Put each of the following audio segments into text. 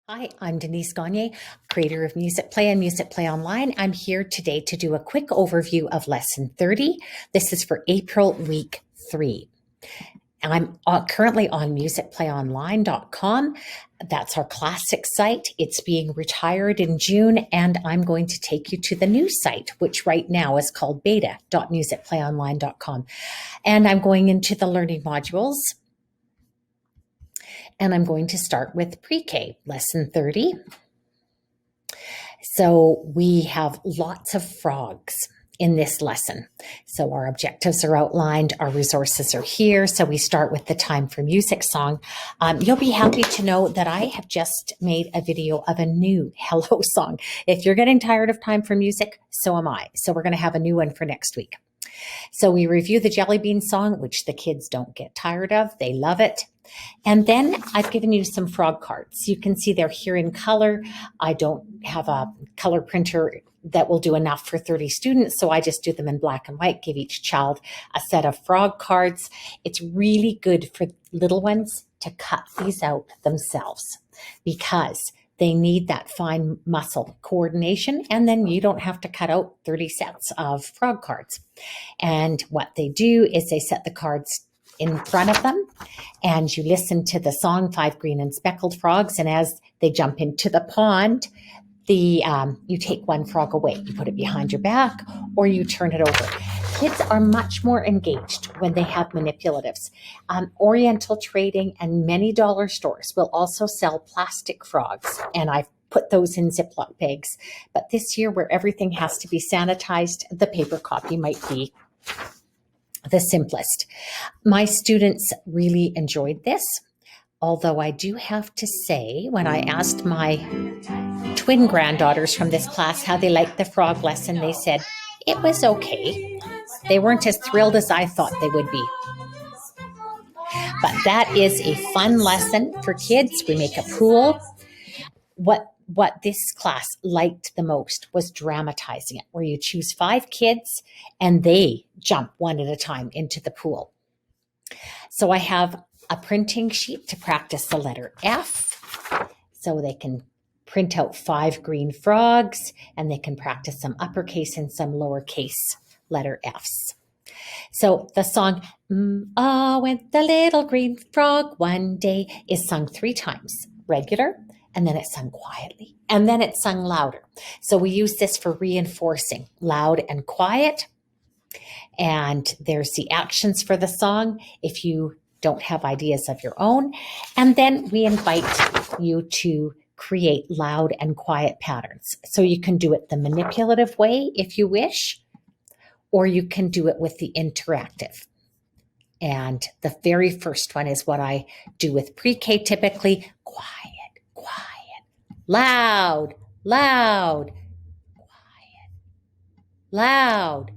Hi, I'm Denise Gagne, creator of Musicplay and MusicplayOnline. I'm here today to do a quick overview of Lesson 30. This is for April Week 3. I'm currently on MusicplayOnline.com. That's our classic site. It's being retired in June, and I'm going to take you to the new site, which right now is called beta.musicplayonline.com. And I'm going into the learning modules. And I'm going to start with PreK, Lesson 30. So we have lots of frogs in this lesson. So our objectives are outlined, our resources are here. So we start with the Time for Music song. You'll be happy to know that I have just made a video of a new Hello song. If you're getting tired of Time for Music, so am I. So we're going to have a new one for next week. So we review the Jelly Bean song, which the kids don't get tired of. They love it. And then I've given you some frog cards. You can see they're here in color. I don't have a color printer that will do enough for 30 students, so I just do them in black and white, give each child a set of frog cards. It's really good for little ones to cut these out themselves because they need that fine muscle coordination, and then you don't have to cut out 30 sets of frog cards. And what they do is they set the cards in front of them, and you listen to the song, Five Green and Speckled Frogs, and as they jump into the pond, you take one frog away. You put it behind your back, or you turn it over. Kids are much more engaged when they have manipulatives. Oriental Trading and many dollar stores will also sell plastic frogs, and I've put those in Ziploc bags. But this year, where everything has to be sanitized, the paper copy might be the simplest. My students really enjoyed this, although I do have to say, when I asked my twin granddaughters from this class how they liked the frog lesson, they said it was okay. They weren't as thrilled as I thought they would be. But that is a fun lesson for kids. We make a pool. What this class liked the most was dramatizing it, where you choose 5 kids and they jump one at a time into the pool. So I have a printing sheet to practice the letter F, so they can print out 5 green frogs, and they can practice some uppercase and some lowercase letter Fs. So the song, went the little green frog one day, is sung 3 times, regular, and then it's sung quietly, and then it's sung louder. So we use this for reinforcing loud and quiet. And there's the actions for the song if you don't have ideas of your own. And then we invite you to create loud and quiet patterns. So you can do it the manipulative way if you wish, or you can do it with the interactive. And the very first one is what I do with PreK typically. Quiet, quiet, loud, loud, quiet, loud,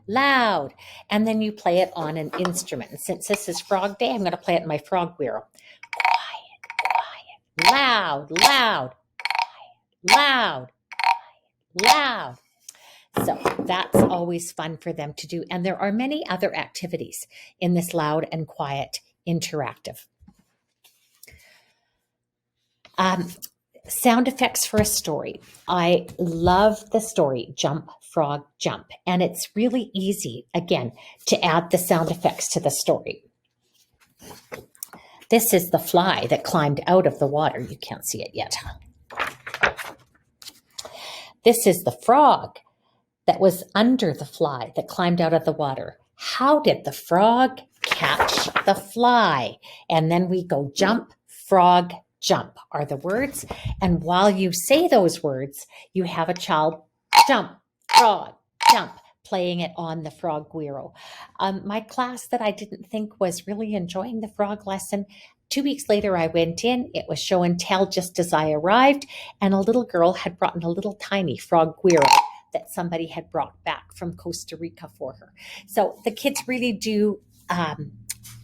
loud. And then you play it on an instrument. And since this is Frog Day, I'm going to play it in my frog wheel. Quiet, quiet, loud, loud, quiet, loud, quiet, loud. So that's always fun for them to do. And there are many other activities in this loud and quiet interactive. Sound effects for a story. I love the story, Jump, Frog, Jump. And it's really easy, again, to add the sound effects to the story. This is the fly that climbed out of the water. You can't see it yet. This is the frog that was under the fly that climbed out of the water. How did the frog catch the fly? And then we go jump, frog, jump are the words. And while you say those words, you have a child jump, frog, jump, playing it on the frog wheel. My class that I didn't think was really enjoying the frog lesson, 2 weeks later I went in, it was show and tell just as I arrived, and a little girl had brought in a little tiny frog wheel that somebody had brought back from Costa Rica for her. So the kids really do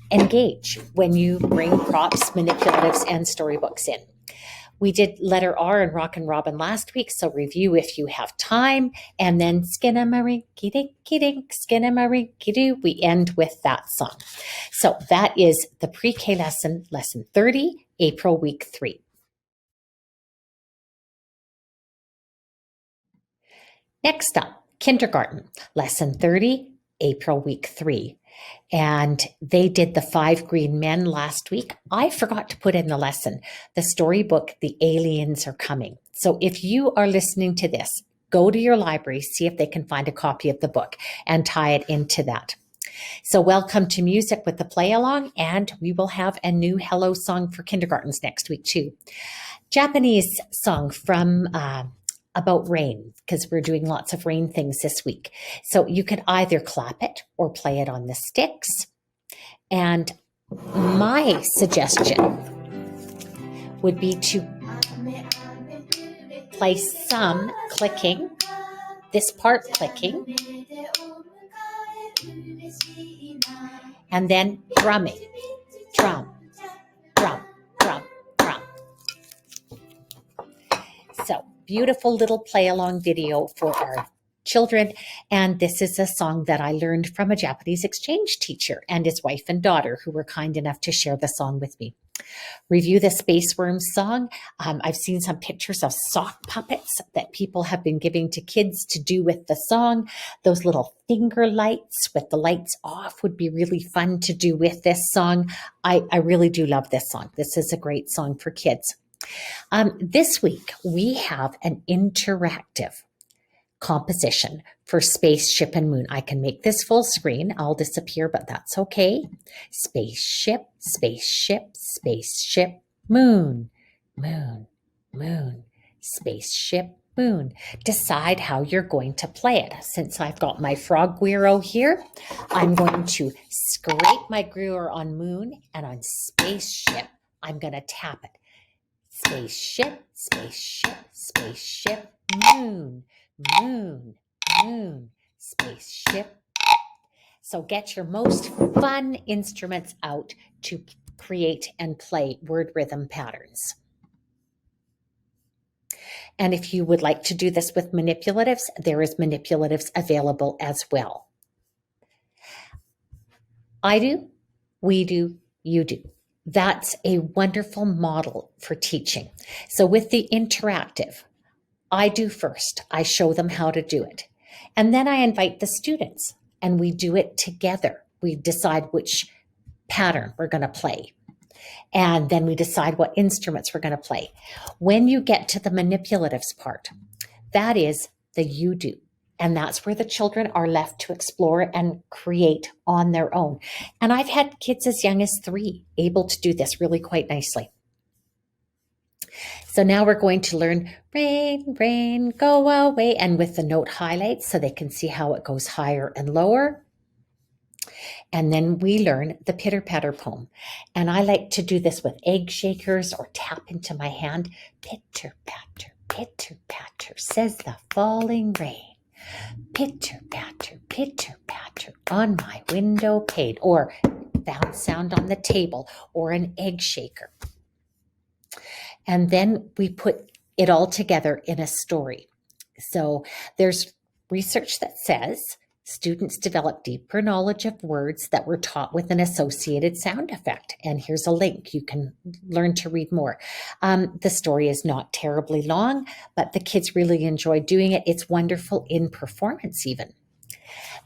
engage when you bring props, manipulatives, and storybooks in. We did letter R and Rock and Robin last week, so review if you have time. And then Skinnamarink-a-dink, Skinnamarink-a-doo. We end with that song. So that is the PreK lesson, lesson 30, April week 3. Next up, kindergarten, lesson 30, April week 3. And they did the 5 green men last week. I forgot to put in the lesson, the storybook, The Aliens Are Coming. So if you are listening to this, go to your library, see if they can find a copy of the book and tie it into that. So welcome to Music with the Play Along, and we will have a new hello song for kindergartens next week too. Japanese song from about rain, because we're doing lots of rain things this week. So you could either clap it or play it on the sticks. And my suggestion would be to play some clicking, this part clicking, and then drumming. Drum, drum, drum, drum. So beautiful little play along video for our children. And this is a song that I learned from a Japanese exchange teacher and his wife and daughter who were kind enough to share the song with me. Review the Space Worms song. I've seen some pictures of sock puppets that people have been giving to kids to do with the song. Those little finger lights with the lights off would be really fun to do with this song. I really do love this song. This is a great song for kids. This week, we have an interactive composition for Spaceship and Moon. I can make this full screen. I'll disappear, but that's okay. Spaceship, spaceship, spaceship, moon, moon, moon, spaceship, moon. Decide how you're going to play it. Since I've got my frog guiro here, I'm going to scrape my guiro on moon, and on spaceship, I'm going to tap it. Spaceship, spaceship, spaceship, moon, moon, moon, spaceship. So get your most fun instruments out to create and play word rhythm patterns. And if you would like to do this with manipulatives, there is manipulatives available as well. I do, we do, you do. That's a wonderful model for teaching. So with the interactive, I do first. I show them how to do it. And then I invite the students and we do it together. We decide which pattern we're going to play. And then we decide what instruments we're going to play. When you get to the manipulatives part, that is the you do. And that's where the children are left to explore and create on their own. And I've had kids as young as 3 able to do this really quite nicely. So now we're going to learn rain, rain, go away, and with the note highlights so they can see how it goes higher and lower. And then we learn the pitter-patter poem. And I like to do this with egg shakers or tap into my hand. Pitter-patter, says the falling rain. Pitter-patter on my window pane, or bounce sound on the table, or an egg shaker. And then we put it all together in a story. So there's research that says students develop deeper knowledge of words that were taught with an associated sound effect. And here's a link. You can learn to read more. The story is not terribly long, but the kids really enjoy doing it. It's wonderful in performance even.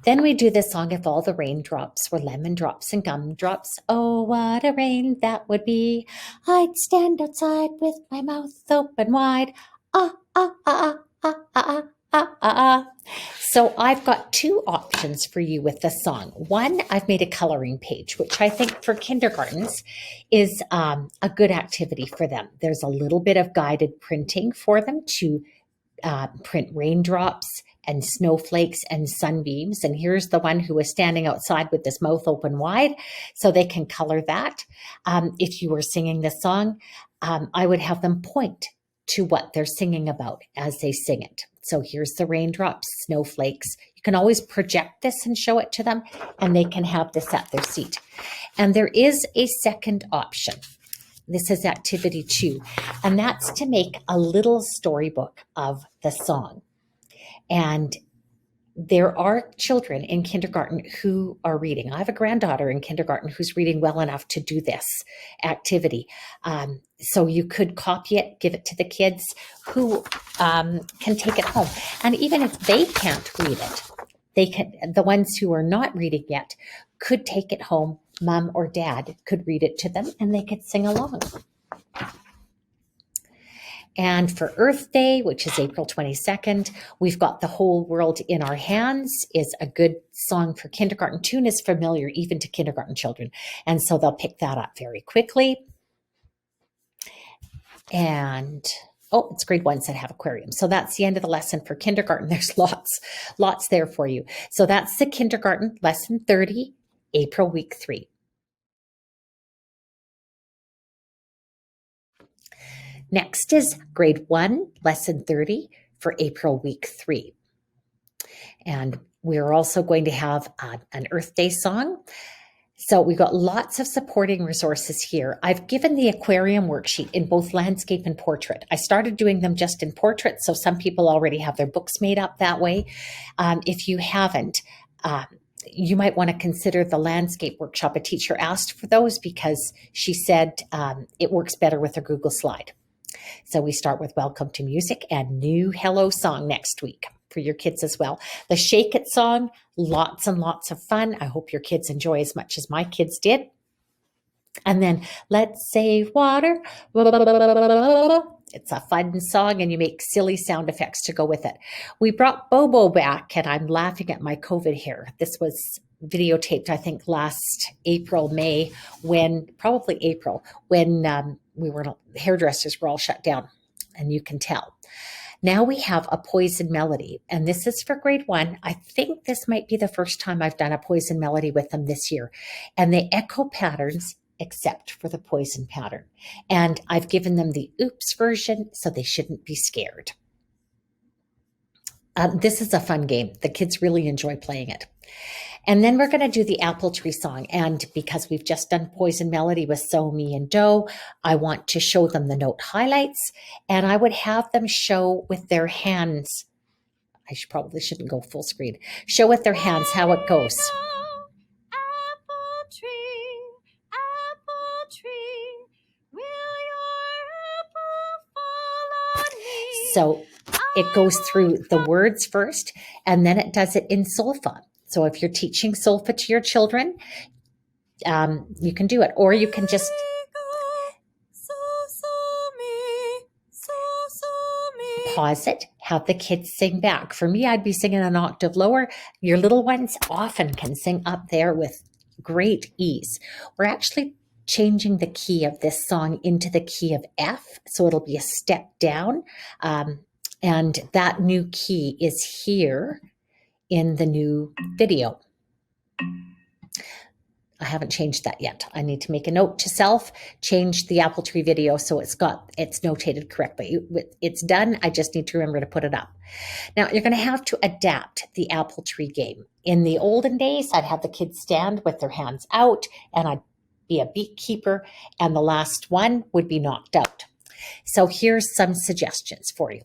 Then we do the song, If All the Raindrops Were Lemon Drops and Gumdrops. Oh, what a rain that would be. I'd stand outside with my mouth open wide. Ah, ah, ah, ah, ah, ah, ah, ah. So I've got 2 options for you with the song. One, I've made a coloring page, which I think for kindergartens is a good activity for them. There's a little bit of guided printing for them to print raindrops and snowflakes and sunbeams. And here's the one who was standing outside with his mouth open wide, so they can color that. If you were singing the song, I would have them point to what they're singing about as they sing it. So here's the raindrops, snowflakes. You can always project this and show it to them, and they can have this at their seat. And there is a second option. This is activity 2, and that's to make a little storybook of the song. And there are children in kindergarten who are reading. I have a granddaughter in kindergarten who's reading well enough to do this activity. So you could copy it, give it to the kids who can take it home. And even if they can't read it, they can. The ones who are not reading yet could take it home. Mom or dad could read it to them, and they could sing along. And for Earth Day, which is April 22nd, we've got The Whole World in Our Hands is a good song for kindergarten. Tune is familiar even to kindergarten children. And so they'll pick that up very quickly. And it's grade ones that have aquarium. So that's the end of the lesson for kindergarten. There's lots there for you. So that's the kindergarten lesson 30, April week 3. Next is grade 1, lesson 30 for April week 3. And we're also going to have an Earth Day song. So we've got lots of supporting resources here. I've given the aquarium worksheet in both landscape and portrait. I started doing them just in portrait, so some people already have their books made up that way. If you haven't, you might want to consider the landscape workshop. A teacher asked for those because she said it works better with a Google slide. So we start with Welcome to Music and New Hello Song next week for your kids as well. The Shake It song, lots and lots of fun. I hope your kids enjoy as much as my kids did. And then Let's Save Water. It's a fun song, and you make silly sound effects to go with it. We brought Bobo back, and I'm laughing at my COVID hair. This was videotaped, I think, last April, May, probably April, when hairdressers were all shut down, and you can tell. Now we have a poison melody, and this is for grade 1. I think this might be the first time I've done a poison melody with them this year, and they echo patterns except for the poison pattern. And I've given them the oops version, so they shouldn't be scared. This is a fun game. The kids really enjoy playing it. And then we're going to do the apple tree song. And because we've just done poison melody with so, me, and do, I want to show them the note highlights. And I would have them show with their hands. I probably shouldn't go full screen. Show with their hands how it goes. Apple tree, will your apple fall on me? So it goes through the words first, and then it does it in solfa. So if you're teaching solfa to your children, you can do it, or you can just pause it, have the kids sing back. For me, I'd be singing an octave lower. Your little ones often can sing up there with great ease. We're actually changing the key of this song into the key of F, so it'll be a step down. And that new key is here in the new video. I haven't changed that yet. I need to make a note to self, change the apple tree video so it's notated correctly. It's done. I just need to remember to put it up. Now you're going to have to adapt the apple tree game. In the olden days, I'd have the kids stand with their hands out, and I'd be a beat keeper, and the last one would be knocked out. So here's some suggestions for you.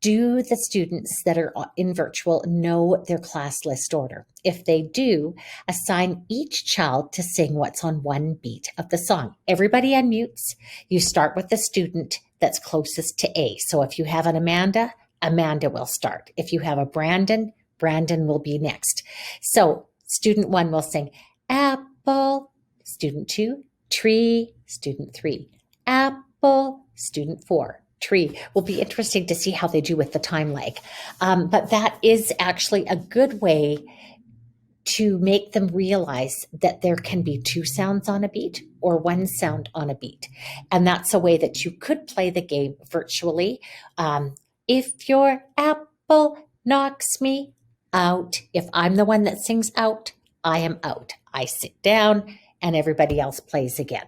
Do the students that are in virtual know their class list order? If they do, assign each child to sing what's on one beat of the song. Everybody unmutes. You start with the student that's closest to A. So if you have an Amanda, Amanda will start. If you have a Brandon, Brandon will be next. So student 1 will sing apple, student 2, tree, student 3, apple, student 4. Tree. Will be interesting to see how they do with the time lag. But that is actually a good way to make them realize that there can be 2 sounds on a beat or 1 sound on a beat. And that's a way that you could play the game virtually. If your apple knocks me out, if I'm the one that sings out, I am out. I sit down and everybody else plays again.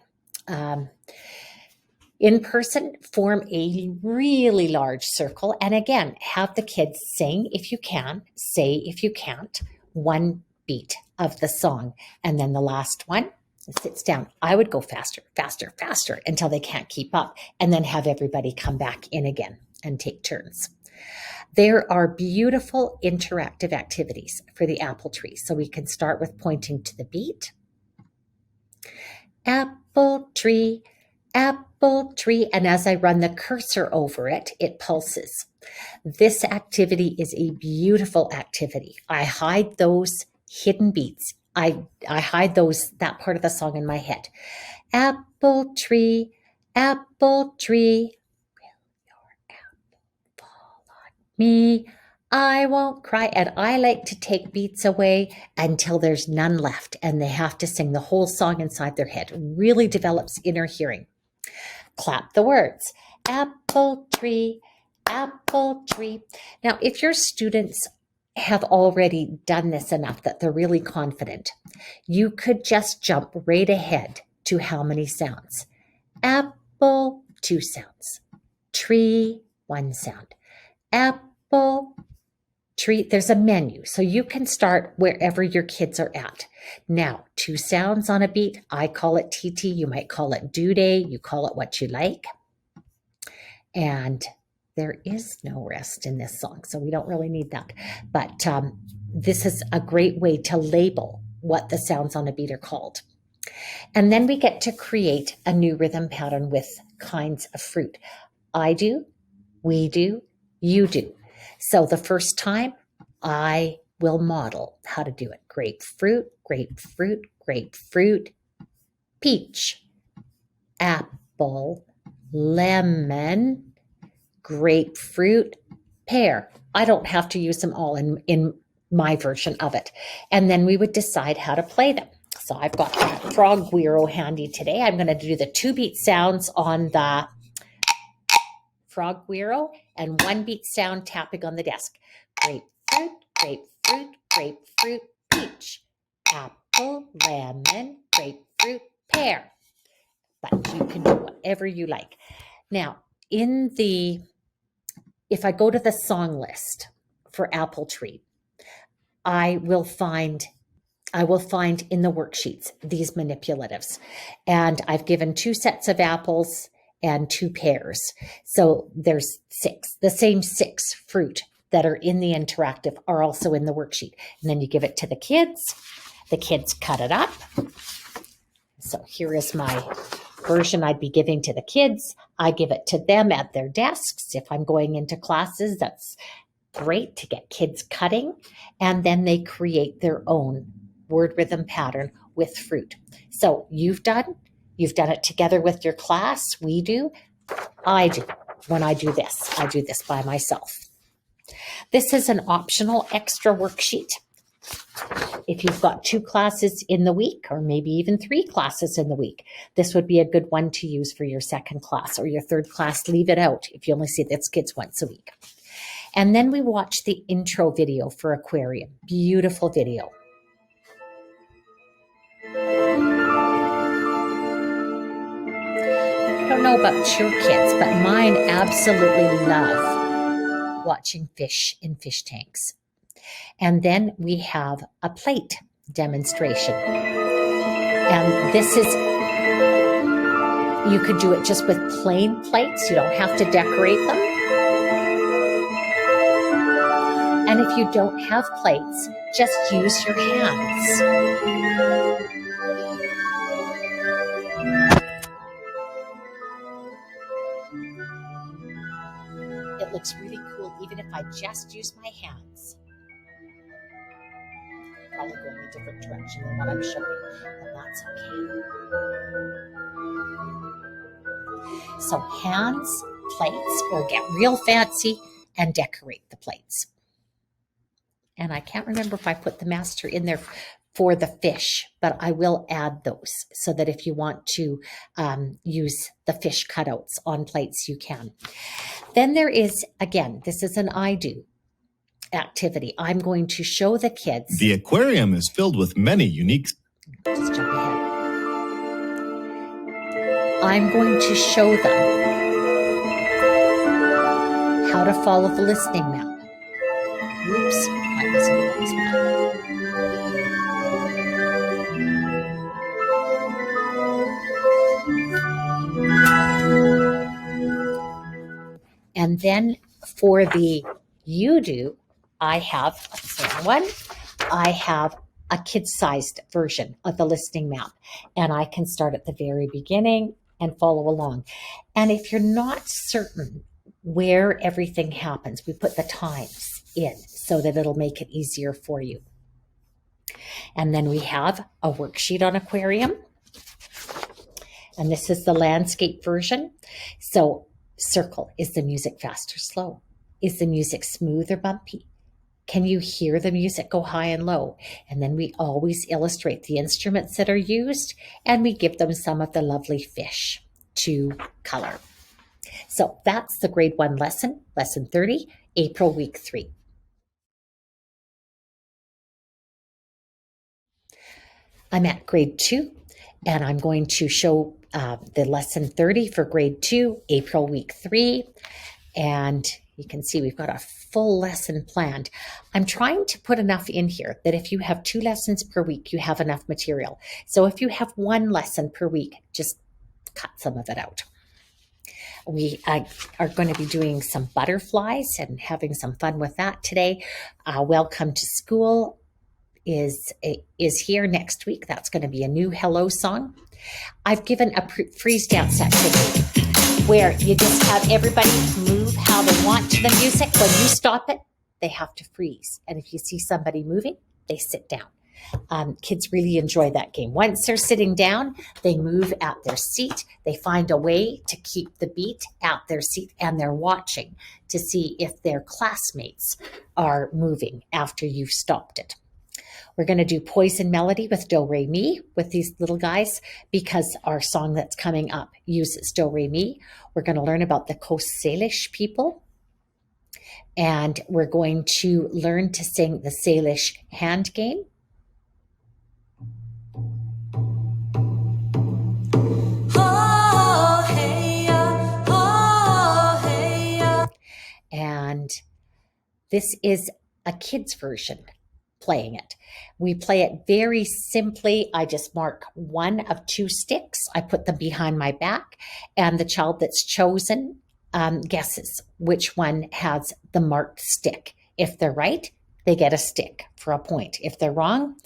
In person, form a really large circle. And again, have the kids sing if you can, say if you can't, 1 beat of the song. And then the last one sits down. I would go faster, faster, faster until they can't keep up, and then have everybody come back in again and take turns. There are beautiful interactive activities for the apple tree. So we can start with pointing to the beat. Apple tree, apple tree. And as I run the cursor over it, it pulses. This activity is a beautiful activity. I hide those hidden beats. I hide that part of the song in my head. Apple tree, apple tree. Will your apple fall on me? I won't cry. And I like to take beats away until there's none left and they have to sing the whole song inside their head. It really develops inner hearing. Clap the words. Apple tree, apple tree. Now, if your students have already done this enough that they're really confident, you could just jump right ahead to how many sounds. Apple, 2 sounds. Tree, 1 sound. Apple, tree, there's a menu. So you can start wherever your kids are at. Now, 2 sounds on a beat. I call it TT. You might call it due day. You call it what you like. And there is no rest in this song, so we don't really need that. But this is a great way to label what the sounds on a beat are called. And then we get to create a new rhythm pattern with kinds of fruit. I do, we do, you do. So the first time I will model how to do it. Grapefruit, grapefruit, grapefruit, peach, apple, lemon, grapefruit, pear. I don't have to use them all in my version of it. And then we would decide how to play them. So I've got that frog guiro handy today. I'm going to do the 2 beat sounds on the frog guiro and 1 beat sound tapping on the desk. Grapefruit, grapefruit, grapefruit, peach, apple, lemon, grapefruit, pear. But you can do whatever you like. Now, if I go to the song list for apple tree, I will find in the worksheets these manipulatives. And I've given 2 sets of apples and 2 pears. So there's 6. The same 6 fruit that are in the interactive are also in the worksheet. And then you give it to the kids. The kids cut it up. So here is my version I'd be giving to the kids. I give it to them at their desks. If I'm going into classes, that's great to get kids cutting. And then they create their own word rhythm pattern with fruit. So you've done it together with your class. We do. I do. When I do this by myself. This is an optional extra worksheet. If you've got 2 classes in the week, or maybe even 3 classes in the week, this would be a good one to use for your 2nd class or your 3rd class. Leave it out if you only see this kids once a week. And then we watch the intro video for aquarium. Beautiful video. I don't know about your kids, but mine absolutely love watching fish in fish tanks. And then we have a plate demonstration. And this is, you could do it just with plain plates. You don't have to decorate them. And if you don't have plates, just use your hands. It looks really cool even if I just use my hands. Probably going a different direction than what I'm showing, but that's okay. So hands, plates, or get real fancy and decorate the plates. And I can't remember if I put the master in there for the fish, but I will add those so that if you want to use the fish cutouts on plates, you can. Then there is, again, this is an I do activity. I'm going to show the kids. The aquarium is filled with many unique... Just jump ahead. I'm going to show them how to follow the listening map. Oops, I was in the wrong spot. And then for the you do, I have, I have a kid-sized version of the listening map, and I can start at the very beginning and follow along. And if you're not certain where everything happens, we put the times in so that it'll make it easier for you. And then we have a worksheet on aquarium. And this is the landscape version. So circle, is the music fast or slow? Is the music smooth or bumpy? Can you hear the music go high and low? And then we always illustrate the instruments that are used, and we give them some of the lovely fish to color. So that's the grade 1 lesson, lesson 30, April week 3. I'm at grade 2, and I'm going to show the lesson 30 for grade 2, April week 3. And you can see we've got a full lesson planned. I'm trying to put enough in here that if you have 2 lessons per week, you have enough material. So if you have 1 lesson per week, just cut some of it out. We are going to be doing some butterflies and having some fun with that today. Welcome to School is here next week. That's going to be a new hello song. I've given a freeze dance activity where you just have everybody move how they want to the music. When you stop it, they have to freeze. And if you see somebody moving, they sit down. Kids really enjoy that game. Once they're sitting down, they move at their seat. They find a way to keep the beat at their seat, and they're watching to see if their classmates are moving after you've stopped it. We're going to do Poison Melody with Do Re Mi with these little guys because our song that's coming up uses Do Re Mi. We're going to learn about the Coast Salish people, and we're going to learn to sing the Salish hand game. And this is a kid's version playing it. We play it very simply. I just mark 1 of 2 sticks. I put them behind my back, and the child that's chosen guesses which one has the marked stick. If they're right, they get a stick for a point. If they're wrong,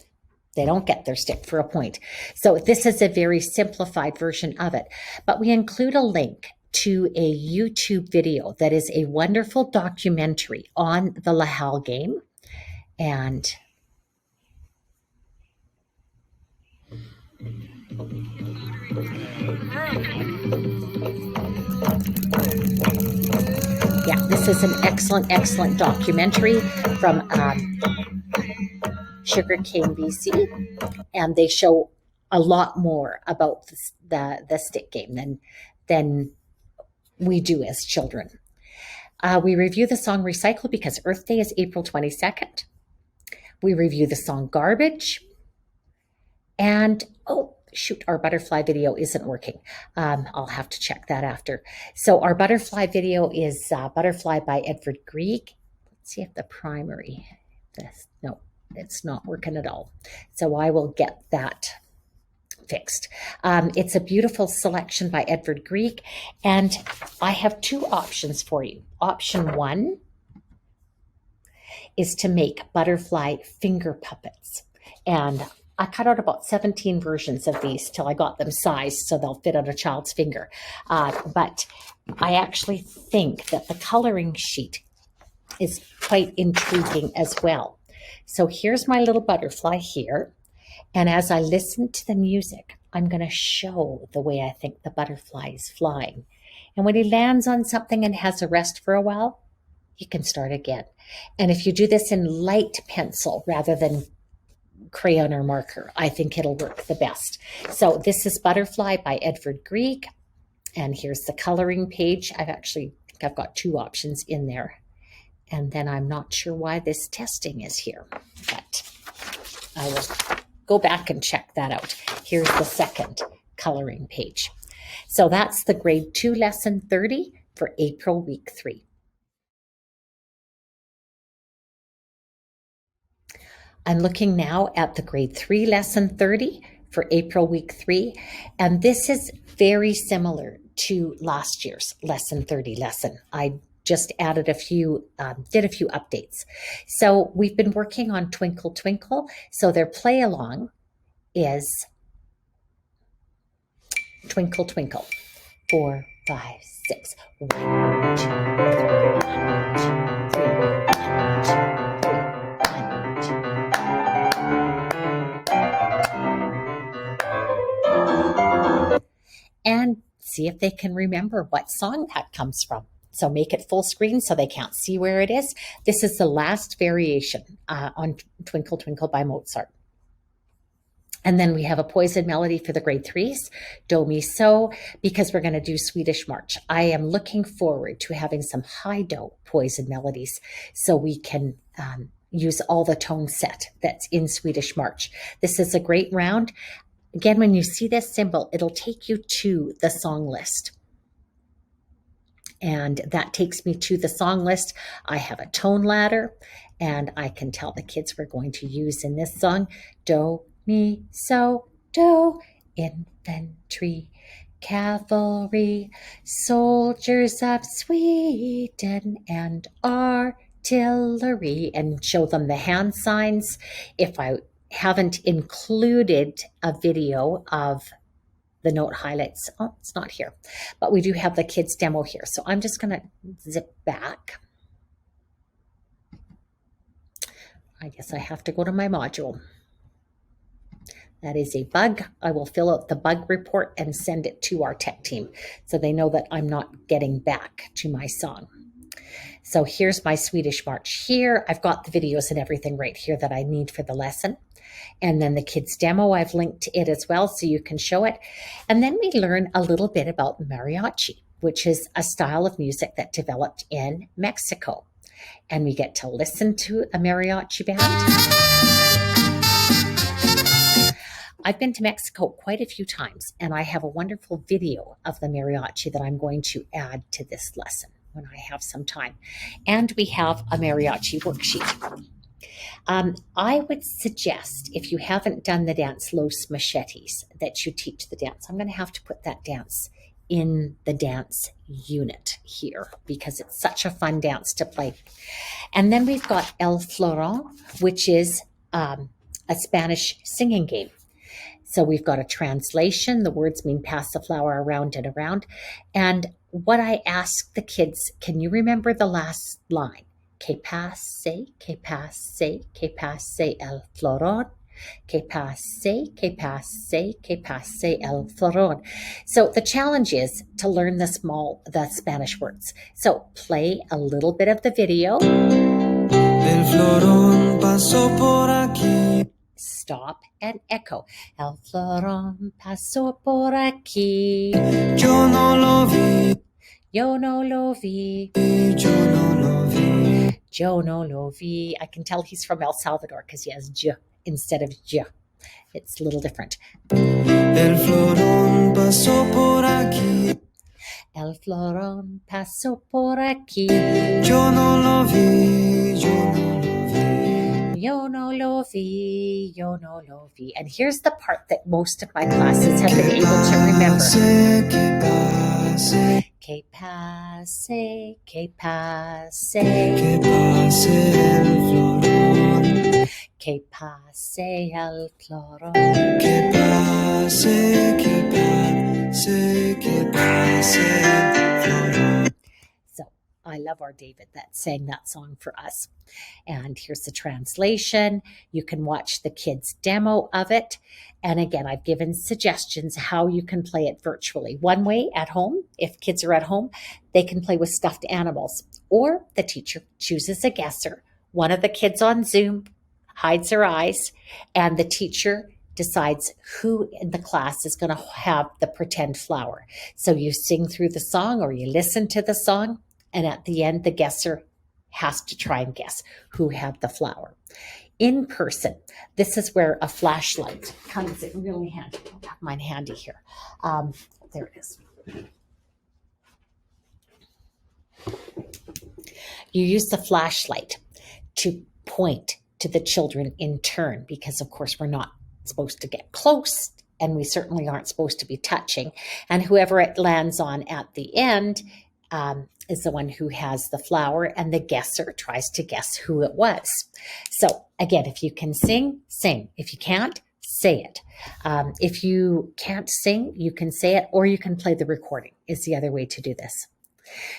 they don't get their stick for a point. So this is a very simplified version of it, but we include a link to a YouTube video that is a wonderful documentary on the Lahal game. And yeah, this is an excellent documentary from Sugarcane, BC, and they show a lot more about the stick game than we do as children. We review the song Recycle because Earth Day is April 22nd. We review the song Garbage. And, oh, shoot, our butterfly video isn't working. I'll have to check that after. So our butterfly video is Butterfly by Edvard Grieg. Let's see if the primary, no, it's not working at all. So I will get that fixed. It's a beautiful selection by Edvard Grieg, and I have 2 options for you. Option 1 is to make butterfly finger puppets, and I cut out about 17 versions of these till I got them sized so they'll fit on a child's finger. But I actually think that the coloring sheet is quite intriguing as well. So here's my little butterfly here. And as I listen to the music, I'm going to show the way I think the butterfly is flying. And when he lands on something and has a rest for a while, he can start again. And if you do this in light pencil rather than crayon or marker, I think it'll work the best. So this is Butterfly by Edvard Grieg. And here's the coloring page. I've got 2 options in there. And then I'm not sure why this testing is here, but I will go back and check that out. Here's the second coloring page. So that's the grade 2 lesson 30 for April week 3. I'm looking now at the grade 3 lesson 30 for April week 3. And this is very similar to last year's lesson 30 lesson. I just added a few, did a few updates. So we've been working on Twinkle Twinkle. So their play along is Twinkle Twinkle. 4, 5, 6. 1, 2, 3. 1, 2, 3. 1, 2. And see if they can remember what song that comes from. So make it full screen so they can't see where it is. This is the last variation on Twinkle Twinkle by Mozart. And then we have a poison melody for the grade 3s, Do, Mi, So, because we're going to do Swedish March. I am looking forward to having some high Do poison melodies so we can use all the tone set that's in Swedish March. This is a great round. Again, when you see this symbol, it'll take you to the song list. And that takes me to the song list. I have a tone ladder, and I can tell the kids we're going to use in this song, Do, Mi, So, Do, infantry, cavalry, soldiers of Sweden, and artillery, and show them the hand signs. If I haven't included a video of the note highlights. Oh, it's not here, but we do have the kids demo here. So I'm just going to zip back. I guess I have to go to my module. That is a bug. I will fill out the bug report and send it to our tech team so they know that I'm not getting back to my song. So here's my Swedish March here. I've got the videos and everything right here that I need for the lesson. And then the kids demo, I've linked to it as well so you can show it. And then we learn a little bit about mariachi, which is a style of music that developed in Mexico. And we get to listen to a mariachi band. I've been to Mexico quite a few times, and I have a wonderful video of the mariachi that I'm going to add to this lesson when I have some time. And we have a mariachi worksheet. I would suggest, if you haven't done the dance Los Machetes, that you teach the dance. I'm going to have to put that dance in the dance unit here because it's such a fun dance to play. And then we've got El Florón, which is a Spanish singing game. So we've got a translation. The words mean pass the flower around and around. And what I ask the kids, can you remember the last line? Que pase el florón. Que pase el florón. So the challenge is to learn the Spanish words. So play a little bit of the video. El florón pasó por aquí. Stop and echo. El florón pasó por aquí. Yo no lo vi. Yo no lo vi. Yo no lo vi. Yo no lo vi. I can tell he's from El Salvador because he has J instead of J. It's a little different. El florón pasó por aquí. El florón pasó por aquí. Yo no lo vi. Yo no lo vi. Yo no lo vi. Yo no lo vi. And here's the part that most of my classes have been able to remember. Que pase, que pase. Que pase el florón. Que pase el florón. Que pase, que pase, que pase el florón. So I love our David that sang that song for us. And here's the translation. You can watch the kids' demo of it. And again, I've given suggestions how you can play it virtually. One way at home, if kids are at home, they can play with stuffed animals. Or the teacher chooses a guesser. One of the kids on Zoom hides their eyes, and the teacher decides who in the class is going to have the pretend flower. So you sing through the song or you listen to the song, and at the end, the guesser has to try and guess who had the flower. In person, this is where a flashlight comes in really handy. I don't have mine handy here. There it is. You use the flashlight to point to the children in turn because, of course, we're not supposed to get close and we certainly aren't supposed to be touching. And whoever it lands on at the end is the one who has the flower, and the guesser tries to guess who it was. So again, if you can sing, sing. If you can't, say it. If you can't sing, you can say it, or you can play the recording is the other way to do this.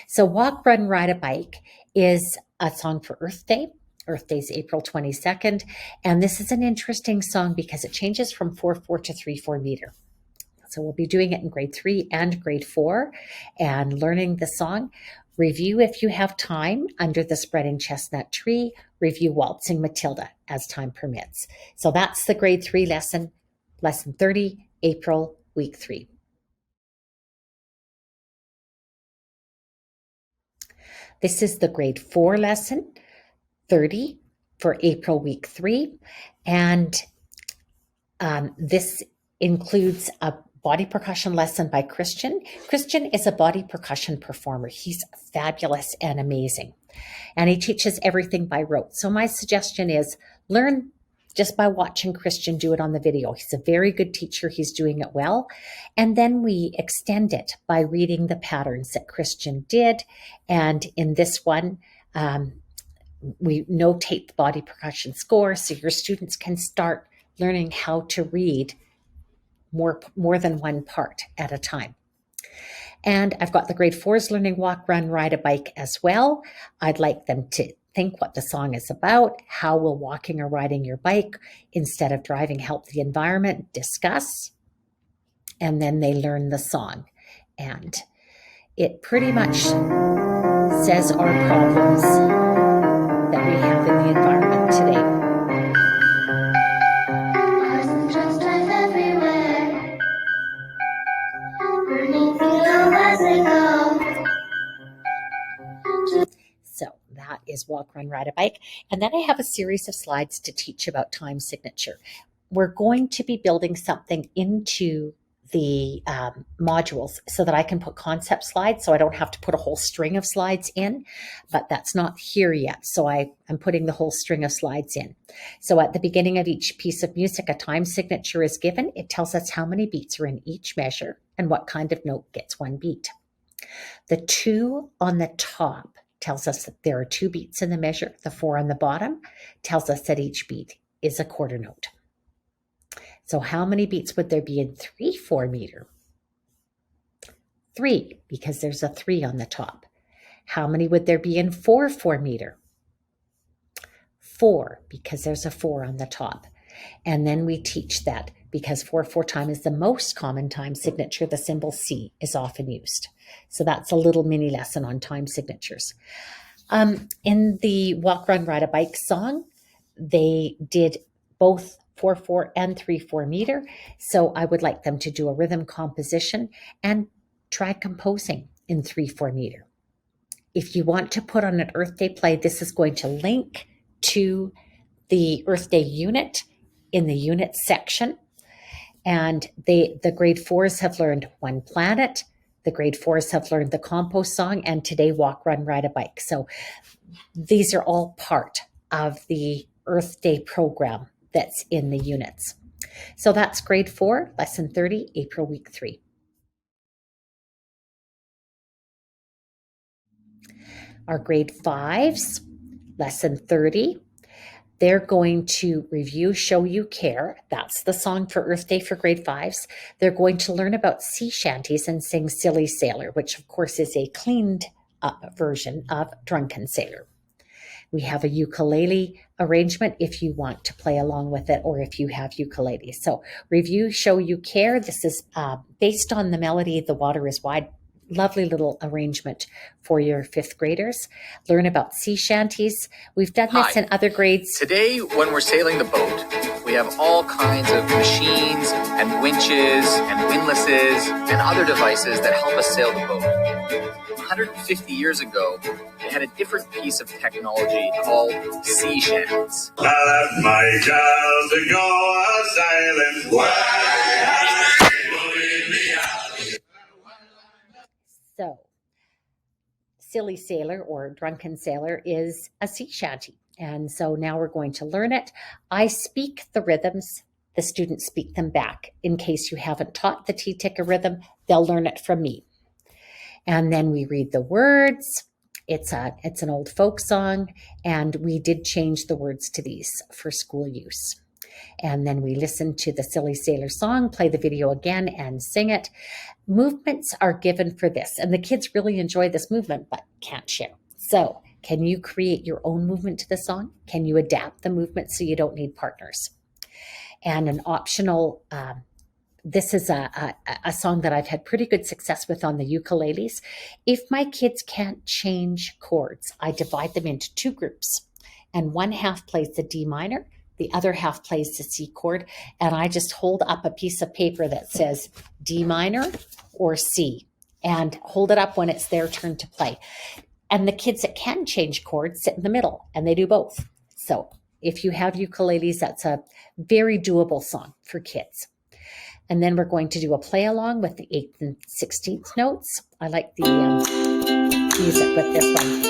So Walk, Run, Ride a Bike is a song for Earth Day. Earth Day is April 22nd. And this is an interesting song because it changes from 4/4 to 3/4 meter. So we'll be doing it in grade 3 and grade 4 and learning the song. Review if you have time under the spreading chestnut tree. Review Waltzing Matilda as time permits. So that's the grade 3 lesson, lesson 30, April, week 3. This is the grade 4 lesson, 30 for April, week 3. And this includes a body percussion lesson by Christian. Christian is a body percussion performer. He's fabulous and amazing. And he teaches everything by rote. So my suggestion is learn just by watching Christian do it on the video. He's a very good teacher. He's doing it well. And then we extend it by reading the patterns that Christian did. And in this one, we notate the body percussion score so your students can start learning how to read more than one part at a time. And I've got the grade 4s learning Walk, Run, Ride a Bike as well. I'd like them to think what the song is about. How will walking or riding your bike instead of driving help the environment? Discuss. And then they learn the song. And it pretty much says our problems that we have in the environment today. So that is Walk, Run, Ride a Bike. And then I have a series of slides to teach about time signature. We're going to be building something into the modules so that I can put concept slides so I don't have to put a whole string of slides in, but that's not here yet. So I'm putting the whole string of slides in. So at the beginning of each piece of music, a time signature is given. It tells us how many beats are in each measure and what kind of note gets one beat. The 2 on the top tells us that there are 2 beats in the measure. The 4 on the bottom tells us that each beat is a quarter note. So how many beats would there be in 3/4 meter? 3, because there's a 3 on the top. How many would there be in 4/4 meter? 4, because there's a 4 on the top. And then we teach that because 4/4 time is the most common time signature, the symbol C is often used. So that's a little mini lesson on time signatures. In the Walk, Run, Ride a Bike song, they did both 4/4 and 3/4 meter. So I would like them to do a rhythm composition and try composing in 3/4 meter. If you want to put on an Earth Day play, this is going to link to the Earth Day unit in the unit section. And the grade 4s have learned One Planet. The grade 4s have learned the compost song, and today Walk, Run, Ride a Bike. So these are all part of the Earth Day program that's in the units. So that's grade 4, lesson 30, April, week 3. Our grade 5s, lesson 30, they're going to review Show You Care. That's the song for Earth Day for grade 5s. They're going to learn about sea shanties and sing Silly Sailor, which of course is a cleaned up version of Drunken Sailor. We have a ukulele arrangement if you want to play along with it or if you have ukuleles. So review Show You Care. This is based on the melody The Water is Wide. Lovely little arrangement for your 5th graders. Learn about sea shanties. We've done this in other grades. Today, when we're sailing the boat, we have all kinds of machines and winches and windlasses and other devices that help us sail the boat. 150 years ago, they had a different piece of technology called sea shanties. I left my girl to go a-sailing. So, Silly Sailor or Drunken Sailor is a sea shanty. And so now we're going to learn it. I speak the rhythms. The students speak them back. In case you haven't taught the T-Tick a rhythm, they'll learn it from me. And then we read the words. It's an old folk song, and we did change the words to these for school use. And then we listen to the Silly Sailor song, play the video again, and sing it. Movements are given for this, and the kids really enjoy this movement, but can't share. So can you create your own movement to the song? Can you adapt the movement so you don't need partners? And an optional, this is a song that I've had pretty good success with on the ukuleles. If my kids can't change chords, I divide them into two groups, and one half plays the D minor, the other half plays the C chord, and I just hold up a piece of paper that says D minor or C, and hold it up when it's their turn to play. And the kids that can change chords sit in the middle, and they do both. So if you have ukuleles, that's a very doable song for kids. And then we're going to do a play along with the 8th and 16th notes. I like the music with this one.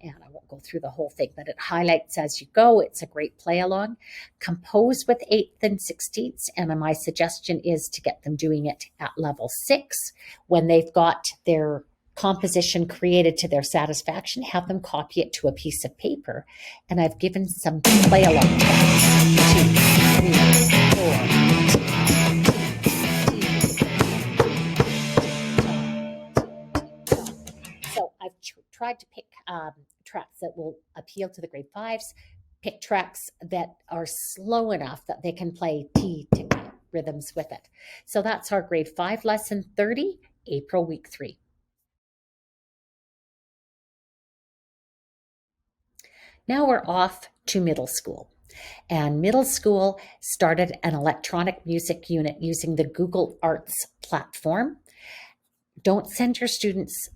And I won't go through the whole thing, but it highlights as you go. It's a great play along. Compose with 8th and 16th. And my suggestion is to get them doing it at level 6. When they've got their composition created to their satisfaction, have them copy it to a piece of paper. And I've given some play along tracks. 2, 3, 4. So I've tried to pick tracks that will appeal to the grade 5s, pick tracks that are slow enough that they can play T rhythms with it. So that's our grade 5 lesson 30, April week 3. Now we're off to middle school. And middle school started an electronic music unit using the Google Arts platform. Don't send your students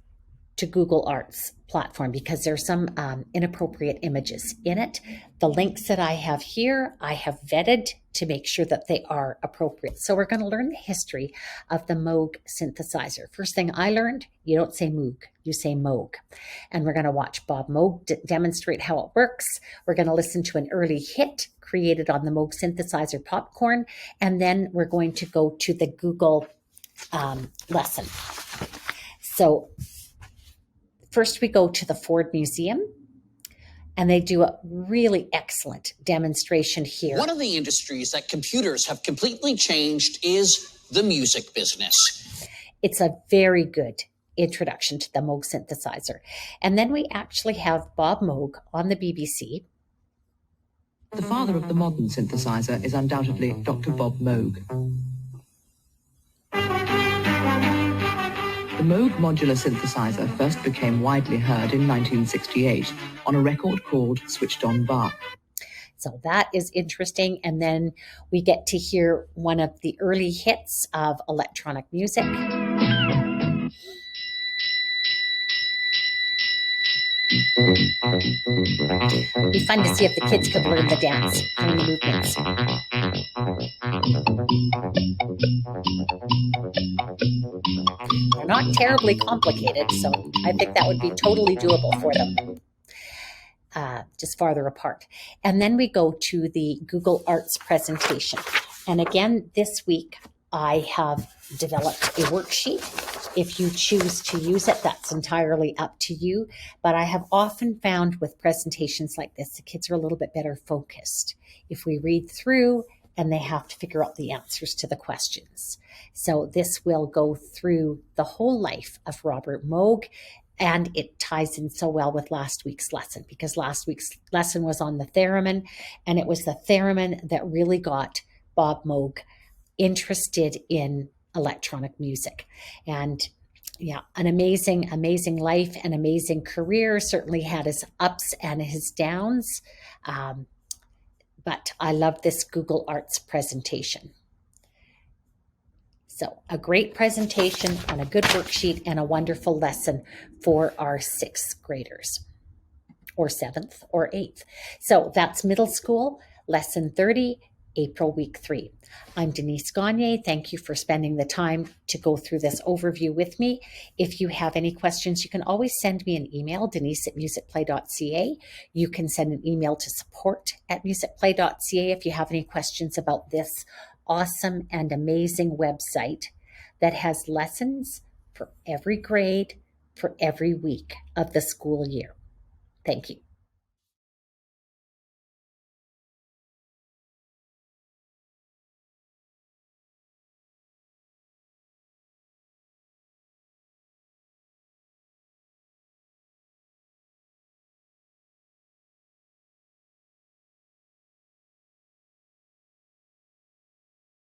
to Google Arts platform because there's some inappropriate images in it. The links that I have here, I have vetted to make sure that they are appropriate. So we're going to learn the history of the Moog synthesizer. First thing I learned, you don't say Moog, you say Moog. And we're going to watch Bob Moog demonstrate how it works. We're going to listen to an early hit created on the Moog synthesizer Popcorn. And then we're going to go to the Google lesson. So first we go to the Ford Museum, and they do a really excellent demonstration here. One of the industries that computers have completely changed is the music business. It's a very good introduction to the Moog synthesizer. And then we actually have Bob Moog on the BBC. The father of the modern synthesizer is undoubtedly Dr. Bob Moog. The Moog modular synthesizer first became widely heard in 1968 on a record called Switched On Bach. So that is interesting. And then we get to hear one of the early hits of electronic music. It'd be fun to see if the kids could learn the dance, learn the movements. They're not terribly complicated, so I think that would be totally doable for them. Just farther apart. And then we go to the Google Arts presentation. And again, this week, I have developed a worksheet. If you choose to use it, that's entirely up to you. But I have often found with presentations like this, the kids are a little bit better focused if we read through and they have to figure out the answers to the questions. So this will go through the whole life of Robert Moog, and it ties in so well with last week's lesson because last week's lesson was on the theremin, and it was the theremin that really got Bob Moog interested in electronic music. And yeah, an amazing, amazing life, an amazing career, certainly had his ups and his downs. But I love this Google Arts presentation. So a great presentation and a good worksheet and a wonderful lesson for our 6th graders, or 7th or 8th. So that's middle school, lesson 30, April week 3. I'm Denise Gagne. Thank you for spending the time to go through this overview with me. If you have any questions, you can always send me an email, denise@musicplay.ca. You can send an email to support@musicplay.ca if you have any questions about this awesome and amazing website that has lessons for every grade, for every week of the school year. Thank you.